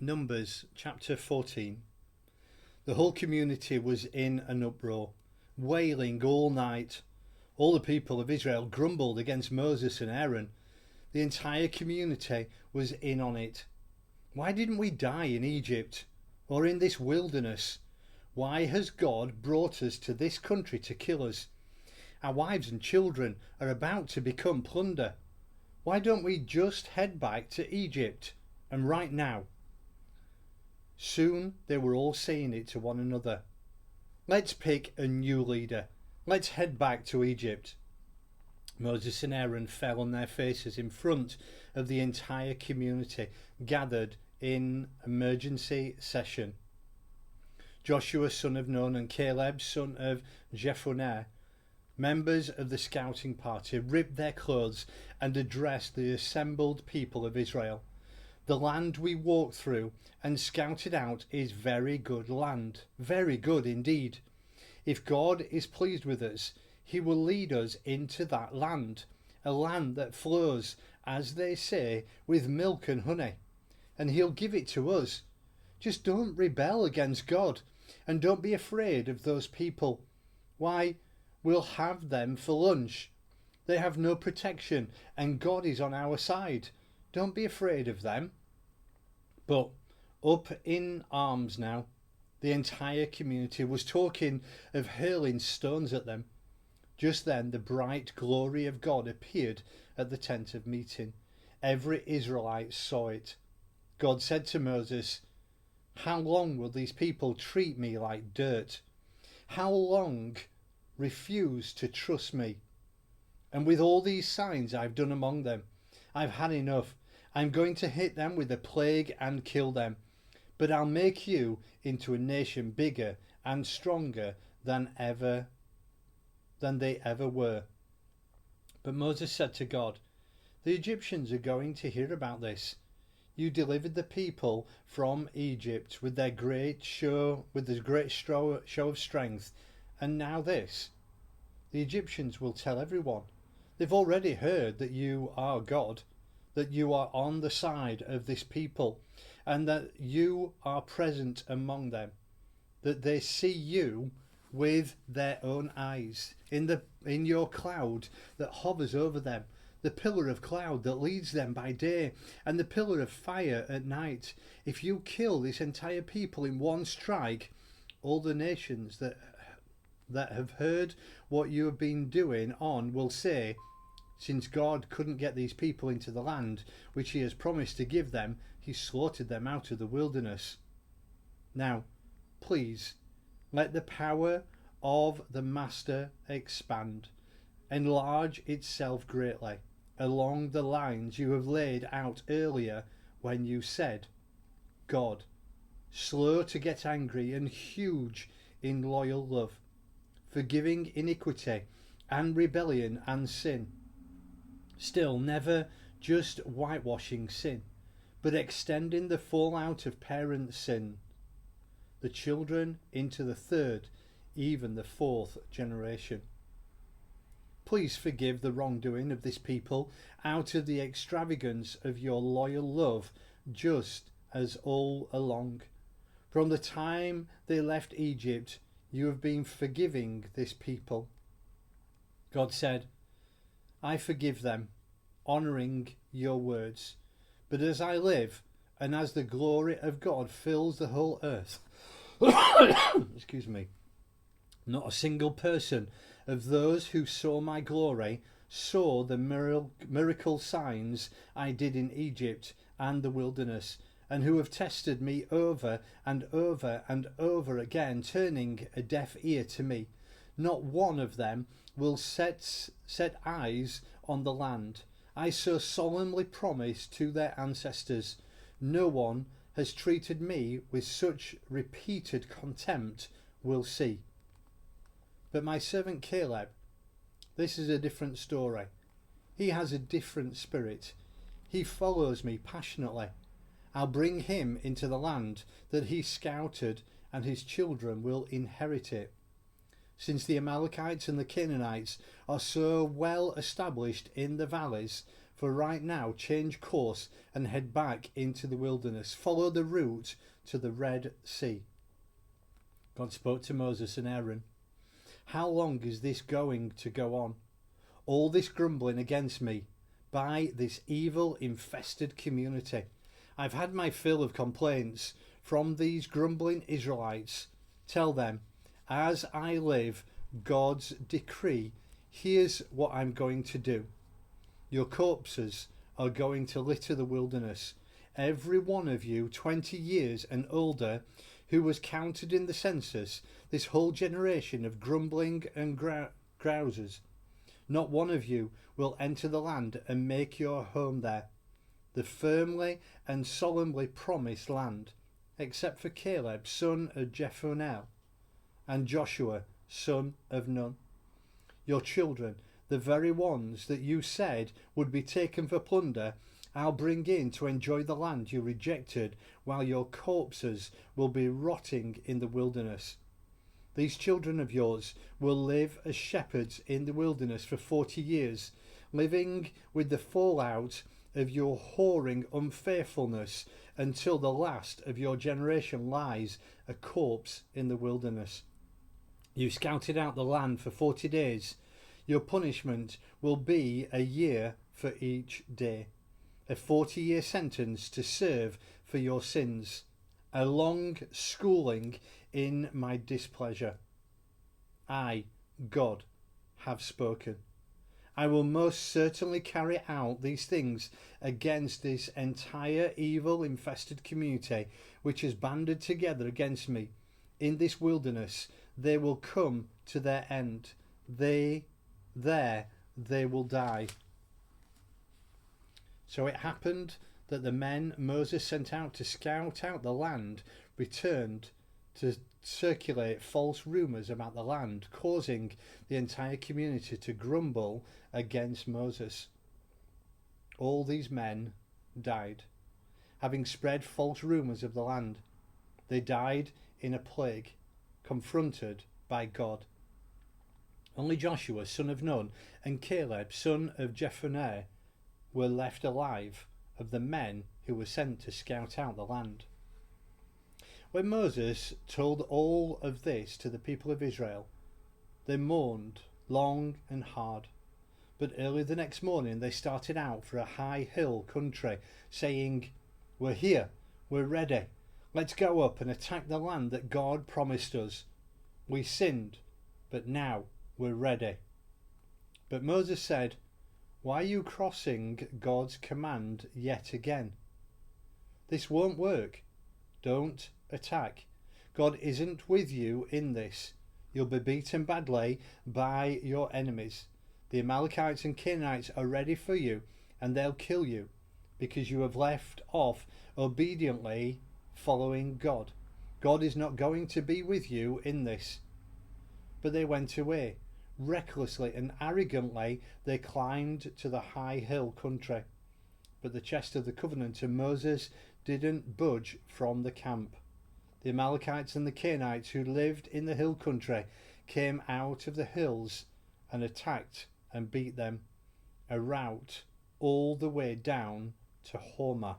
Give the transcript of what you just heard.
Numbers chapter 14. The whole community was in an uproar, wailing all night. All the people of Israel grumbled against Moses and Aaron. The entire community was in on it. Why didn't we die in Egypt or in this wilderness? Why has God brought us to this country to kill us? Our wives and children are about to become plunder. Why don't we just head back to Egypt, and right now? Soon they were all saying it to one another. Let's pick a new leader. Let's head back to Egypt. Moses and Aaron fell on their faces in front of the entire community gathered in emergency session. Joshua, son of Nun, and Caleb, son of Jephunneh, members of the scouting party, ripped their clothes and addressed the assembled people of Israel. The land we walked through and scouted out is very good land, very good indeed. If God is pleased with us, he will lead us into that land, a land that flows, as they say, with milk and honey, and he'll give it to us. Just don't rebel against God, and don't be afraid of those people. Why, we'll have them for lunch. They have no protection, and God is on our side. Don't be afraid of them. But up in arms now, the entire community was talking of hurling stones at them. Just then the bright glory of God appeared at the tent of meeting. Every Israelite saw it. God said to Moses, "How long will these people treat me like dirt? How long refuse to trust me? And with all these signs I've done among them, I've had enough. I'm going to hit them with a plague and kill them. But I'll make you into a nation bigger and stronger than they ever were." But Moses said to God, "The Egyptians are going to hear about this. You delivered the people from Egypt with their great show of strength, and now this. The Egyptians will tell everyone. They've already heard that you are God, that you are on the side of this people, and that you are present among them, that they see you with their own eyes in your cloud that hovers over them, the pillar of cloud that leads them by day, and the pillar of fire at night. If you kill this entire people in one strike, all the nations that have heard what you have been doing will say, 'Since God couldn't get these people into the land which he has promised to give them, he slaughtered them out of the wilderness.' Now, please, let the power of the Master expand, enlarge itself greatly, along the lines you have laid out earlier when you said, 'God, slow to get angry and huge in loyal love, forgiving iniquity and rebellion and sin, still never just whitewashing sin, but extending the fallout of parent sin, the children into the third, even the fourth generation. Please forgive the wrongdoing of this people out of the extravagance of your loyal love, just as all along, from the time they left Egypt, you have been forgiving this people." God said, "I forgive them, honouring your words. But as I live, and as the glory of God fills the whole earth," excuse me, "not a single person of those who saw my glory saw the miracle signs I did in Egypt and the wilderness, and who have tested me over and over and over again, turning a deaf ear to me. Not one of them will set eyes on the land I so solemnly promised to their ancestors. No one has treated me with such repeated contempt will see. But my servant Caleb, this is a different story. He has a different spirit. He follows me passionately. I'll bring him into the land that he scouted, and his children will inherit it. Since the Amalekites and the Canaanites are so well established in the valleys, For right now, change course and head back into the wilderness. Follow the route to the Red Sea. God spoke to Moses and Aaron. How long is this going to go on? All this grumbling against me by this evil-infested community. I've had my fill of complaints from these grumbling Israelites. Tell them, as I live, God's decree, here's what I'm going to do. Your corpses are going to litter the wilderness. Every one of you 20 years and older who was counted in the census, this whole generation of grumbling and grousers. Not one of you will enter the land and make your home there, the firmly and solemnly promised land, except for Caleb, son of Jephunneh, and Joshua, son of Nun. Your children, the very ones that you said would be taken for plunder, I'll bring in to enjoy the land you rejected, while your corpses will be rotting in the wilderness. These children of yours will live as shepherds in the wilderness for 40 years, living with the fallout of your whoring unfaithfulness until the last of your generation lies a corpse in the wilderness. You scouted out the land for 40 days. Your punishment will be a year for each day, a 40-year sentence to serve for your sins, a long schooling in my displeasure. I, God, have spoken. I will most certainly carry out these things against this entire evil-infested community which has banded together against me. In this wilderness they will come to their end. There they will die. So it happened that the men Moses sent out to scout out the land returned to circulate false rumours about the land, causing the entire community to grumble against Moses. All these men died, having spread false rumours of the land. They died in a plague, confronted by God. Only Joshua, son of Nun, and Caleb, son of Jephunneh, were left alive of the men who were sent to scout out the land. When Moses told all of this to the people of Israel, they mourned long and hard. But early the next morning they started out for a high hill country, saying, "We're here, we're ready. Let's go up and attack the land that God promised us. We sinned, but now we're ready." But Moses said, "Why are you crossing God's command yet again? This won't work. Don't attack. God isn't with you in this. You'll be beaten badly by your enemies. The Amalekites and Canaanites are ready for you, and they'll kill you, because you have left off obediently following God. God is not going to be with you in this." But they went away. Recklessly and arrogantly they climbed to the high hill country. But the chest of the covenant of Moses didn't budge from the camp. The Amalekites and the Canaanites who lived in the hill country came out of the hills and attacked and beat them, a rout all the way down to Hormah.